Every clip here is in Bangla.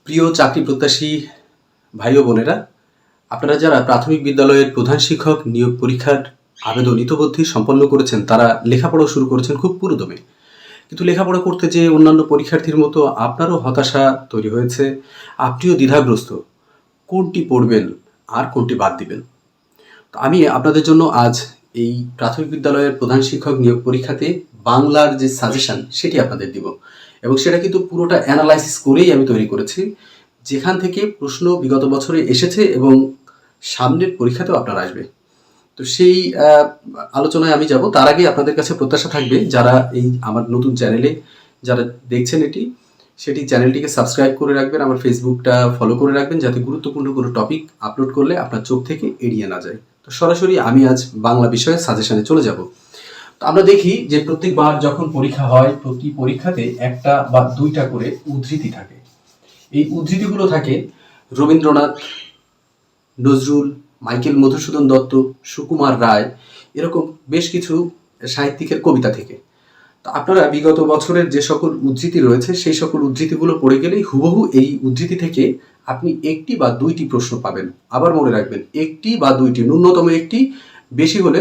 প্রিয় চাকরি প্রত্যাশী ভাই ও বোনেরা, আপনারা যারা প্রাথমিক বিদ্যালয়ের প্রধান শিক্ষক নিয়োগ পরীক্ষার আবেদন ইতোমধ্যে সম্পন্ন করেছেন, তারা লেখাপড়া শুরু করেছেন খুব পুরোদমে। কিন্তু লেখাপড়া করতে যেয়ে অন্যান্য পরীক্ষার্থীর মতো আপনারও হতাশা তৈরি হয়েছে, আপনিও দ্বিধাগ্রস্ত কোনটি পড়বেন আর কোনটি বাদ দিবেন। তো আমি আপনাদের জন্য আজ এই প্রাথমিক বিদ্যালয়ের প্রধান শিক্ষক নিয়োগ পরীক্ষাতে বাংলার যে সাজেশন সেটি আপনাদের দিব, এবং সেটা কিন্তু পুরোটা অ্যানালাইসিস করেই আমি তৈরি করেছি, যেখান থেকে প্রশ্ন বিগত বছরে এসেছে এবং সামনের পরীক্ষাতেও আপনার আসবে। তো সেই আলোচনায় আমি যাব। তার আগে আপনাদের কাছে প্রত্যাশা থাকবে, যারা এই আমার নতুন চ্যানেলে যারা দেখছেন সেটি চ্যানেলটিকে সাবস্ক্রাইব করে রাখবেন, আমার ফেসবুকটা ফলো করে রাখবেন, যাতে গুরুত্বপূর্ণ কোনো টপিক আপলোড করলে আপনার চোখ থেকে এড়িয়ে না যায়। তো সরাসরি আমি আজ বাংলা বিষয়ে সাজেশনে চলে যাব। তো আমরা দেখি যে প্রত্যেকবার যখন পরীক্ষা হয়, প্রতি পরীক্ষাতে একটা বা দুইটা করে উদ্ধৃতি থাকে। এই উদ্ধৃতিগুলো থাকে রবীন্দ্রনাথ, নজরুল, মাইকেল মধুসূদন দত্ত, সুকুমার রায়, এরকম বেশ কিছু সাহিত্যিকের কবিতা থেকে। তো আপনারা বিগত বছরের যে সকল উদ্ধৃতি রয়েছে সেই সকল উদ্ধৃতিগুলো পড়ে গেলেই হুবহু এই উদ্ধৃতি থেকে আপনি একটি বা দুইটি প্রশ্ন পাবেন। আবার মনে রাখবেন, একটি বা দুইটি, ন্যূনতম একটি, বেশি হলে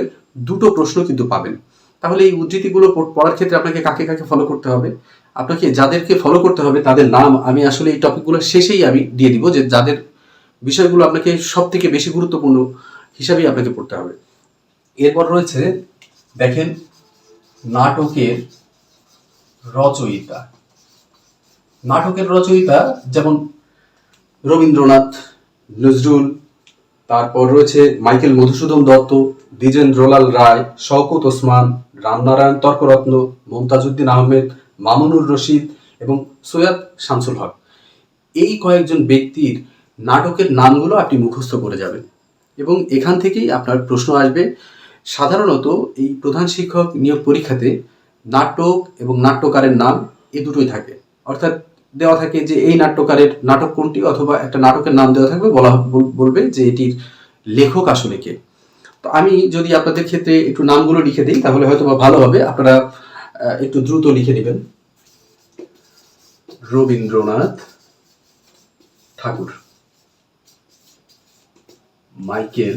দুটো প্রশ্ন কিন্তু পাবেন। তাহলে এই উদ্ধৃতিগুলো পড়ার ক্ষেত্রে আপনাকে কাকে কাকে ফলো করতে হবে, আপনাকে যাদেরকে ফলো করতে হবে তাদের নাম আমি আসলে এই টপিকগুলো শেষেই আমি দিয়ে দিব, যে যাদের বিষয়গুলো আপনাকে সব থেকে বেশি গুরুত্বপূর্ণ হিসাবেই আপনাকে পড়তে হবে। এরপর রয়েছে, দেখেন, নাটকের রচয়িতা। নাটকের রচয়িতা যেমন রবীন্দ্রনাথ, নজরুল, তারপর রয়েছে মাইকেল মধুসূদন দত্ত, দ্বিজেন্দ্রলাল রায়, শওকত ওসমান, রামনারায়ণ তর্করত্ন, মমতাজউদ্দিন আহমেদ, মামুনুর রশিদ এবং সৈয়দ শামসুল হক। এই কয়েকজন ব্যক্তির নাটকের নামগুলো আপনি মুখস্থ করে যাবেন, এবং এখান থেকেই আপনার প্রশ্ন আসবে। সাধারণত এই প্রধান শিক্ষক নিয়োগ পরীক্ষাতে নাটক এবং নাট্যকারের নাম এ দুটোই থাকে, অর্থাৎ দেওয়া থাকে যে এই নাট্যকারের নাটক কোনটি, অথবা একটা নাটকের নাম দেওয়া থাকবে, বলবে যে এটির লেখক আসলে কে। তো আমি যদি আপনাদের ক্ষেত্রে একটু নামগুলো লিখে দিই তাহলে হয়তো ভালো হবে, আপনারা একটু দ্রুত লিখে দিবেন। রবীন্দ্রনাথ ঠাকুর, মাইকেল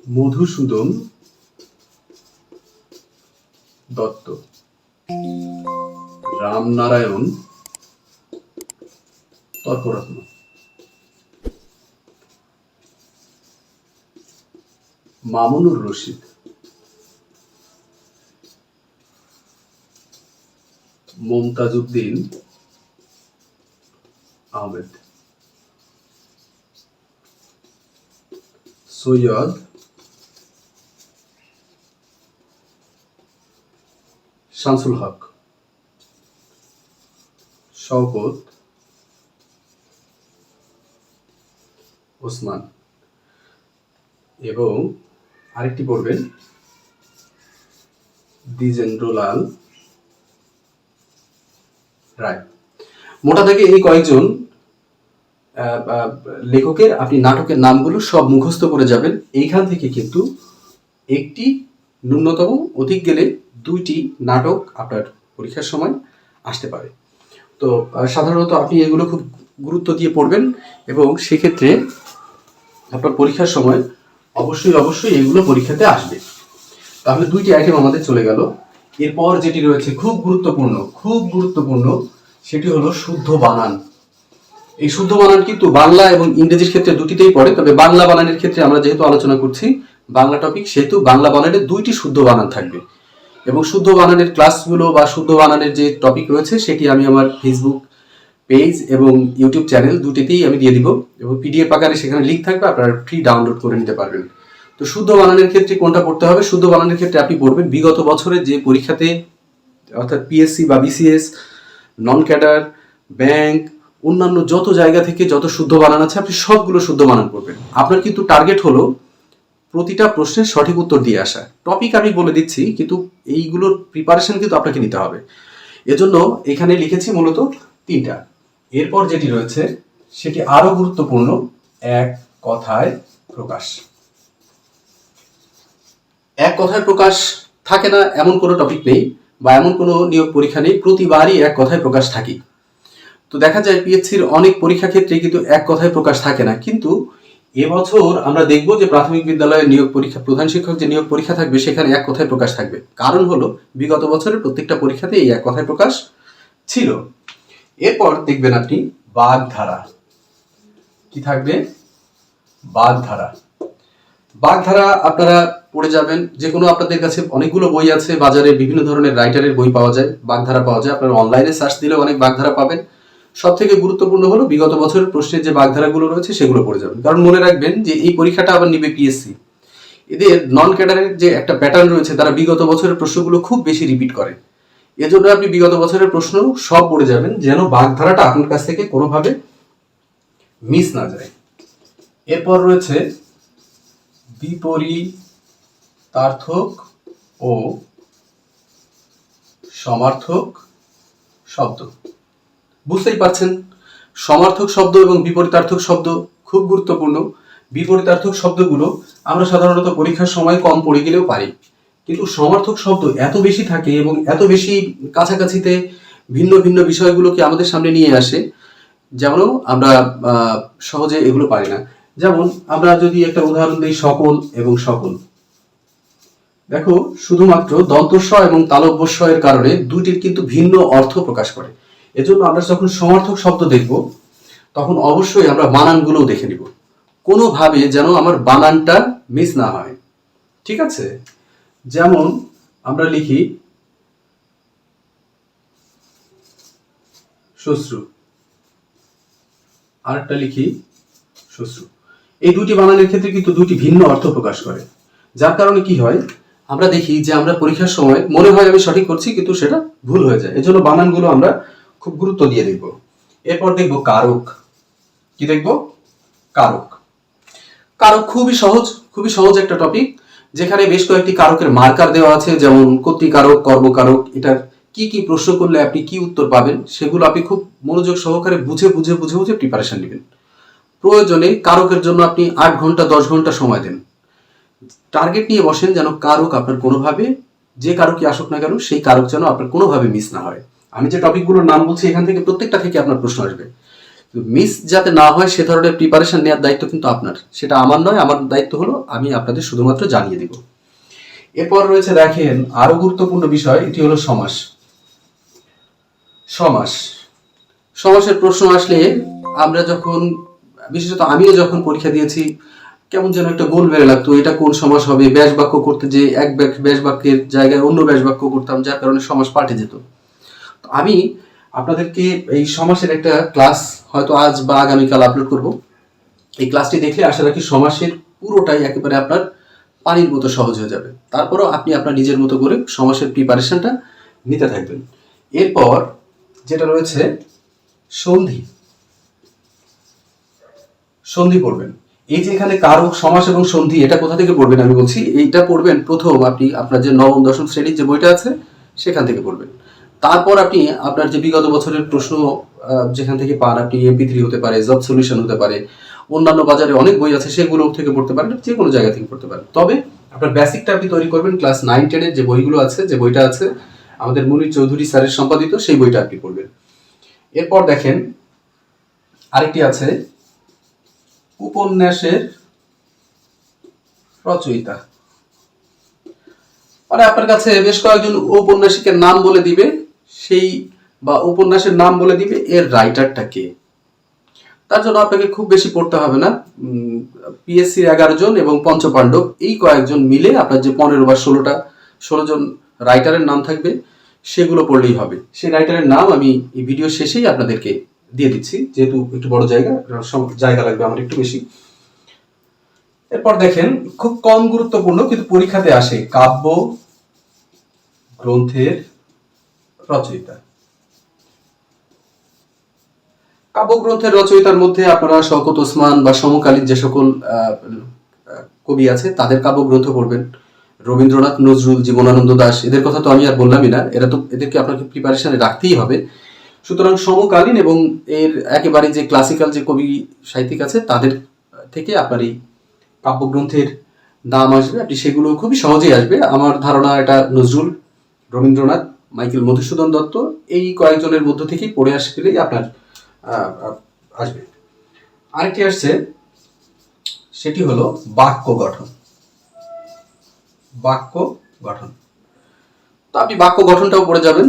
মধুসূদন দত্ত, রামনারায়ণ তর্করত্ন, মামুনুর রশিদ, মমতাজউদ্দিন আহমেদ, সৈয়দ শামসুল হক, শওকত ওসমান, এবং আরেকটি পড়বেন দ্বিজেন্দ্রলাল রায়। মোটা থেকে এই কয়েকজন লেখকের আপনি নাটকের নামগুলো সব মুখস্থ করে যাবেন। এইখান থেকে কিন্তু একটি, ন্যূনতম অধিক গেলে দুইটি নাটক আপনার পরীক্ষার সময় আসতে পারে। তো সাধারণত আপনি এগুলো খুব গুরুত্ব দিয়ে পড়বেন, এবং সেক্ষেত্রে আপনার পরীক্ষার সময় অবশ্যই এগুলো পরীক্ষাতে আসবে। তাহলে দুইটি আইটেম আমাদের চলে গেল। এরপর যেটি রয়েছে খুব গুরুত্বপূর্ণ, সেটি হলো শুদ্ধ বানান। এই শুদ্ধ বানান কিন্তু বাংলা এবং ইংরেজির ক্ষেত্রে দুটিতেই পড়ে, তবে বাংলা বানানের ক্ষেত্রে আমরা যেহেতু আলোচনা করছি বাংলা টপিক, সেহেতু বাংলা বানানের দুইটি শুদ্ধ বানান থাকবে, এবং শুদ্ধ বানানের ক্লাসগুলো বা শুদ্ধ বানানের যে টপিক রয়েছে সেটি আমি আমার ফেসবুক পেজ এবং ইউটিউব চ্যানেল দুটিতেই আমি দিয়ে দিব, এবং পিডিএফ আকারে সেখানে লিঙ্ক থাকবে, আপনারা ফ্রি ডাউনলোড করে নিতে পারবেন। তো শুদ্ধ বানানের ক্ষেত্রে কোনটা পড়তে হবে? শুদ্ধ বানানের ক্ষেত্রে আপনি পড়বেন বিগত বছরের যে পরীক্ষাতে, অর্থাৎ পিএসসি বা বিসিএস, নন ক্যাডার, ব্যাংক, অন্যান্য যত জায়গা থেকে যত শুদ্ধ বানান আছে আপনি সবগুলো শুদ্ধ বানান পড়বেন। আপনার কিন্তু টার্গেট হলো প্রতিটা প্রশ্নের সঠিক উত্তর দিয়ে আসা। টপিক আমি বলে দিচ্ছি, কিন্তু এইগুলোর প্রিপারেশন কিন্তু আপনাকে নিতে হবে। এজন্য এখানে লিখেছি মূলত তিনটা। এরপর যেটি রয়েছে সেটি আরো গুরুত্বপূর্ণ, এক কথায় প্রকাশ। এক কথায় প্রকাশ থাকে না এমন কোনো টপিক নেই, বা এমন কোনো নিয়োগ পরীক্ষা নেই, প্রতিবারই এক কথায় প্রকাশ থাকি। তো দেখা যায় পিএসসির অনেক পরীক্ষা ক্ষেত্রে কিন্তু এক কথায় প্রকাশ থাকে না, কিন্তু এবছর আমরা দেখব যে প্রাথমিক বিদ্যালয়ের নিয়োগ পরীক্ষা, প্রধান শিক্ষক যে নিয়োগ পরীক্ষা থাকবে সেখানে এক কথায় প্রকাশ থাকবে। কারণ হলো বিগত বছরের প্রত্যেকটা পরীক্ষাতে এই এক কথায় প্রকাশ ছিল। এরপর দেখবেন আপনি বাগধারা কি থাকবে, বাগধারা। বাগধারা আপনারা পড়ে যাবেন, যে কোনো আপনাদের কাছে অনেকগুলো বই আছে, বাজারে বিভিন্ন ধরনের রাইটারের বই পাওয়া যায়, বাগধারা পাওয়া যায়, আপনারা অনলাইনে সার্চ দিলে অনেক বাগধারা পাবেন। সব থেকে গুরুত্বপূর্ণ হলো বিগত বছরের প্রশ্নের যে বাগধারাগুলো রয়েছে সেগুলো পড়ে যাবেন, কারণ মনে রাখবেন যে এই পরীক্ষাটা আবার নিবে পিএসসি। এদের নন ক্যাডারের যে একটা প্যাটার্ন রয়েছে, তারা বিগত বছরের প্রশ্নগুলো খুব বেশি রিপিট করে। এজন্য আপনি বিগত বছরের প্রশ্ন সব পড়ে যাবেন, যেন বাগধারাটা আপনার কাছ থেকে কোনোভাবে মিস না যায়। এরপর রয়েছে বিপরীতার্থক ও সমার্থক শব্দ। বুঝতেই পারছেন, সমার্থক শব্দ এবং বিপরীতার্থক শব্দ খুব গুরুত্বপূর্ণ। বিপরীতার্থক শব্দগুলো আমরা সাধারণত পরীক্ষার সময় কম পড়ে গেলেও পারি, কিন্তু সমার্থক শব্দ এত বেশি থাকে এবং এত বেশি কাছাকাছিতে ভিন্ন ভিন্ন বিষয়গুলোকে আমাদের সামনে নিয়ে আসে, যেমন আমরা সহজে এগুলো পারি না। যেমন আমরা যদি একটা উদাহরণ দিই, সকল এবং সকল। দেখো, শুধুমাত্র দন্তস্ব এবং তালব্যস্ব এর কারণে দুইটির কিন্তু ভিন্ন অর্থ প্রকাশ করে। এজন্য আমরা যখন সমার্থক শব্দ দেখব তখন অবশ্যই আমরা বানানগুলোও দেখে নিব, কোনোভাবে যেন আমার বানানটা মিস না হয়। ঠিক আছে? যেমন আমরা লিখি শ্বশ্রু, আরেকটা লিখি শ্বশ্রু। এই দুটি বানানের ক্ষেত্রে কিন্তু দুটি ভিন্ন অর্থ প্রকাশ করে, যার কারণে কি হয়, আমরা দেখি যে আমরা পরীক্ষার সময় মনে হয় আমি সঠিক করছি, কিন্তু সেটা ভুল হয়ে যায়। এজন্য বানানগুলো আমরা খুব গুরুত্ব দিয়ে দেখব। এরপর দেখব কারক। কি দেখব? কারক। কারক খুবই সহজ একটা টপিক, যেখানে বেশ কয়েকটি কারকের মার্কার দেওয়া আছে, যেমন কর্তৃকারক, কর্মকারক। এটার কি কি প্রশ্ন করলে আপনি কি উত্তর পাবেন সেগুলো আপনি খুব মনোযোগ সহকারে বুঝে প্রিপারেশন নেবেন। প্রয়োজনে কারকের জন্য আপনি 8 ঘন্টা 10 ঘন্টা সময় দেন। টার্গেট নিয়ে বসেন যেন কারক আপনার কোনোভাবে, যে কারকই আসুক না কেন, সেই কারক যেন আপনার কোনোভাবে মিস না হয়। আমি যে টপিকগুলোর নাম বলছি এখান থেকে প্রত্যেকটা থেকে আপনার প্রশ্ন আসবে, মিস যাতে না হয় সে ধরনের প্রিপারেশন নেওয়ার দায়িত্ব কিন্তু আপনার, সেটা আমার নয়। আমার দায়িত্ব হলো আমি আপনাদের শুধুমাত্র জানিয়ে দেব। এরপর রয়েছে দেখেন আরো গুরুত্বপূর্ণ বিষয়, এটি হলো সমাস। সমাসের প্রশ্ন আসলে আমরা যখন, বিশেষত আমিও যখন পরীক্ষা দিয়েছি, কেমন যেন একটা গোল বেড়ে লাগতো, এটা কোন সমাস হবে। ব্যাস বাক্য করতে যে এক ব্যাস বাক্যের জায়গায় অন্য ব্যাস বাক্য করতাম, যার কারণে সমাস পাল্টে যেত। আমি আপনাদেরকে এই সমাসের একটা ক্লাস হয়তো আজ বা আগামীকাল আপলোড করব। এই ক্লাসটি দেখলে আশা রাখি সমাসের পুরোটাই একেবারে আপনার পানির মতো সহজ হয়ে যাবে। তারপরও আপনি আপনার নিজের মতো করে সমাসের প্রিপারেশনটা নিতে থাকবেন। এরপর যেটা রয়েছে সন্ধি। সন্ধি পড়বেন। এই যে এখানে কারক, সমাস এবং সন্ধি, এটা কোথা থেকে পড়বেন আমি বলছি। এইটা পড়বেন প্রথম আপনি আপনার যে নবম দশম শ্রেণীর যে বইটা আছে সেখান থেকে পড়বেন। তারপর আপনি আপনার যে বিগত বছরের প্রশ্ন যেখান থেকে পান, আপনি MP3 হতে পারে, জব সলিউশন হতে পারে, অন্যান্য বাজারে অনেক বই আছে সেগুলো থেকে পড়তে পারেন, যে কোনো জায়গা থেকে পড়তে পারেন। তবে আপনার বেসিকটা আপনি তৈরি করবেন ক্লাস 9-10 যে বইগুলো আছে, যে বইটা আছে আমাদের মুনির চৌধুরী স্যারের সম্পাদিত, সেই বইটা আপনি পড়বেন। এরপর দেখেন আরেকটি আছে উপন্যাসের রচয়িতা। মানে আপনার কাছে বেশ কয়েকজন ঔপন্যাসিকের নাম বলে দিবে, সেই বা উপন্যাসের নাম বলে দিবে, এর রাইটারটা কে। তার জন্য আপনাকে খুব বেশি পড়তে হবে না। পিএসসির 11 জন এবং পঞ্চপাণ্ডব এই কয়েকজন মিলে আপনার যে 15 বা 16 জন রাইটারের নাম থাকবে সেগুলো পড়লেই হবে। সেই রাইটারের নাম আমি এই ভিডিও শেষেই আপনাদেরকে দিয়ে দিচ্ছি, যেহেতু একটু বড় জায়গা লাগবে আমার একটু বেশি। এরপর দেখেন খুব কম গুরুত্বপূর্ণ কিন্তু পরীক্ষাতে আসে, কাব্য গ্রন্থের রচয়িতা। কাব্যগ্রন্থের রচয়িতার মধ্যে আপনারা শওকত ওসমান বা সমকালীন যে সকল কবি আছে তাদের কাব্যগ্রন্থ পড়বেন। রবীন্দ্রনাথ, নজরুল, জীবনানন্দ দাশ, এদের কথা তো আমি আর বললামই না, এদেরকে আপনাকে প্রিপারেশনে রাখতেই হবে। সুতরাং সমকালীন এবং এর একেবারে যে ক্লাসিক্যাল যে কবি সাহিত্যিক আছে তাদের থেকে আপনার এই কাব্যগ্রন্থের নাম আসবে, আপনি সেগুলো খুবই সহজেই আসবে। আমার ধারণা এটা নজরুল, রবীন্দ্রনাথ, মাইকেল মধুসূদন দত্ত, এই কয়েকজনের মধ্য থেকেই পড়ে আসলেই আপনার আসবে। আরেকটি আসছে, সেটি হলো বাক্য গঠন। বাক্য গঠন, তো আপনি বাক্য গঠনটাও পড়ে যাবেন,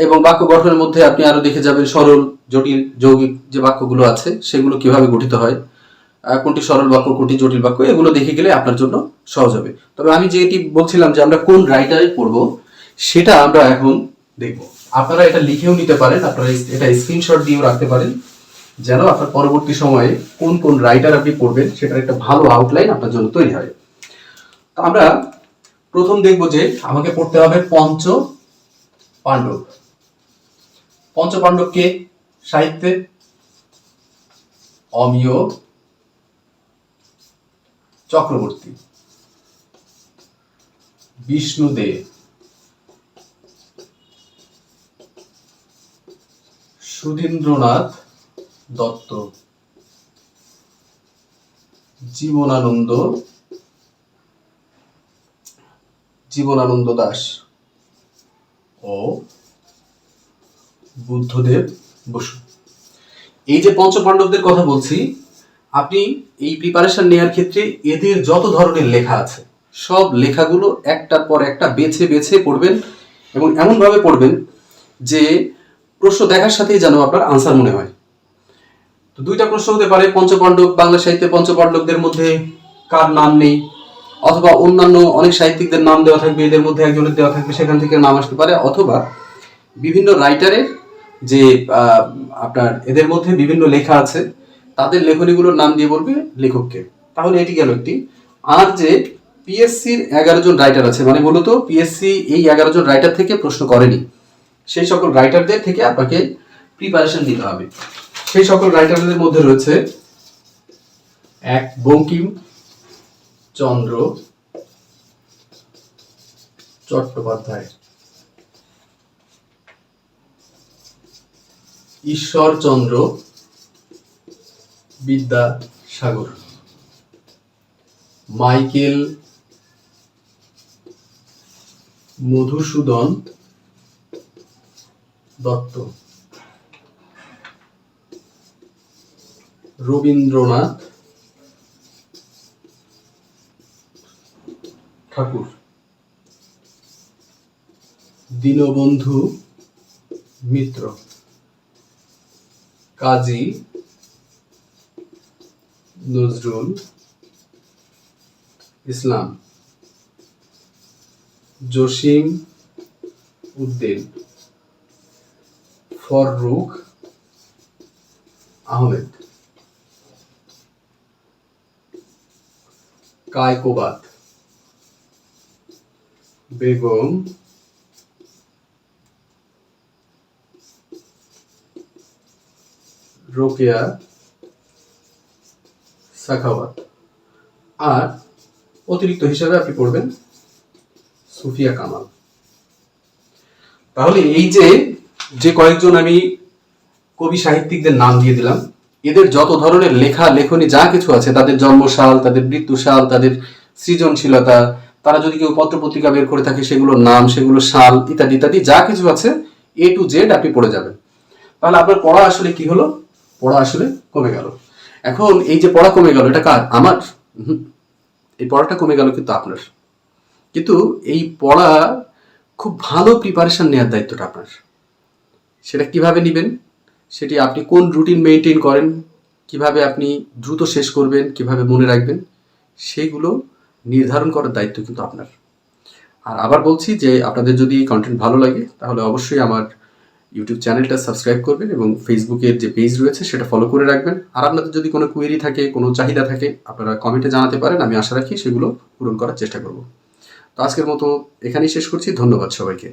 এবং বাক্য গঠনের মধ্যে আপনি আরো দেখে যাবেন সরল, জটিল, যৌগিক যে বাক্যগুলো আছে সেগুলো কিভাবে গঠিত হয়, কোনটি সরল বাক্য, কোনটি জটিল বাক্য, এগুলো দেখে গেলে আপনার জন্য সহজ হবে। তবে আমি যেটি বলছিলাম যে আমরা কোন রাইটারে পড়বো সেটা আমরা এখন দেখব। আপনারা এটা লিখেও নিতে পারেন, আপনারা এটা স্ক্রিনশট দিয়েও রাখতে পারেন, যেন আপনার পরবর্তী সময়ে কোন কোন রাইটার আপনি পড়বেন সেটার একটা ভালো আউটলাইন আপনার জন্য তৈরি হয়। তো আমরা প্রথম দেখব যে আমাকে পড়তে হবে পঞ্চ পাণ্ডব। পঞ্চ পাণ্ডব কে সাহিত্যে? অমিয় চক্রবর্তী, বিষ্ণুদেব, সুধীন্দ্রনাথ দত্ত, জীবনানন্দ দাস ও বুদ্ধদেব বসু। এই যে পঞ্চপাণ্ডবদের কথা বলছি, আপনি এই প্রিপারেশন নেওয়ার ক্ষেত্রে এদের যত ধরনের লেখা আছে সব লেখাগুলো একটার পর একটা বেছে বেছে পড়বেন, এবং এমনভাবে পড়বেন যে প্রশ্ন দেখার সাথেই যেন আপনার আনসার মনে হয়। তো দুইটা প্রশ্ন হতে পারে, পঞ্চপাণ্ডব, বাংলা সাহিত্যে পঞ্চপাণ্ডবদের মধ্যে কার নাম নেই, অথবা অন্যান্য অনেক সাহিত্যিকদের নাম দেওয়া থাকবে, এদের মধ্যে একজনের দেওয়া থাকবে, সেখান থেকে নাম আসতে পারে, অথবা বিভিন্ন রাইটারের যে আপনার এদের মধ্যে বিভিন্ন লেখা আছে তাদের লেখনীগুলোর নাম দিয়ে বলবে লেখককে। তাহলে এটি গেল একটি। আর যে পিএসসির 11 জন রাইটার আছে, মানে মূলত পিএসসি এই 11 জন রাইটার থেকে প্রশ্ন করেনি, সেই সকল রাইটারদের থেকে আপনাকে প্রিপারেশন নিতে হবে। সেই সকল রাইটারদের মধ্যে রয়েছে এক, বঙ্কিম চন্দ্র চট্টোপাধ্যায়, ঈশ্বরচন্দ্র বিদ্যাসাগর, মাইকেল মধুসূদন দত্ত, রবীন্দ্রনাথ ঠাকুর, দীনবন্ধু মিত্র, কাজী নজরুল ইসলাম, জসিম উদ্দিন, ফররুখ আহমেদ, কায়কোবাদ, বেগম রোকেয়া সাখাওয়াত। আর অতিরিক্ত হিসাবে আপনি পড়বেন সুফিয়া কামাল। তাহলে এই যে কয়েকজন আমি কবি সাহিত্যিকদের নাম দিয়ে দিলাম, এদের যত ধরনের লেখা লেখনী যা কিছু আছে, তাদের জন্মসাল, তাদের মৃত্যুসাল, তাদের সৃজনশীলতা, তারা যদি কেউ পত্র পত্রিকা বের করে থাকে সেগুলোর নাম, সেগুলো সাল, ইত্যাদি ইত্যাদি যা কিছু আছে A to Z আপনি পড়ে যাবেন। তাহলে আপনার পড়া আসলে কি হলো? পড়া আসলে কমে গেল। এখন এই যে পড়া কমে গেল, এটা কার? আমার? এই পড়াটা কমে গেল কিন্তু আপনার। কিন্তু এই পড়া খুব ভালো প্রিপারেশন নেওয়ার দায়িত্বটা আপনার। সেটা কিভাবে নেবেন, সেটি আপনি কোন রুটিন মেনটেন করেন, কিভাবে আপনি দ্রুত শেষ করবেন, কিভাবে মনে রাখবেন, সেগুলো নির্ধারণ করার দায়িত্ব কিন্তু আপনার। আর আবার বলছি যে আপনাদের যদি কন্টেন্ট ভালো লাগে তাহলে অবশ্যই আমার ইউটিউব চ্যানেলটা সাবস্ক্রাইব করবেন এবং ফেসবুকের যে পেজ রয়েছে সেটা ফলো করে রাখবেন। আর আপনাদের যদি কোনো কোয়েরি থাকে, কোনো চাহিদা থাকে, আপনারা কমেন্টে জানাতে পারেন, আমি আশা রাখি সেগুলো পূরণ করার চেষ্টা করব। তো আজকের মতো এখানেই শেষ করছি। ধন্যবাদ সবাইকে।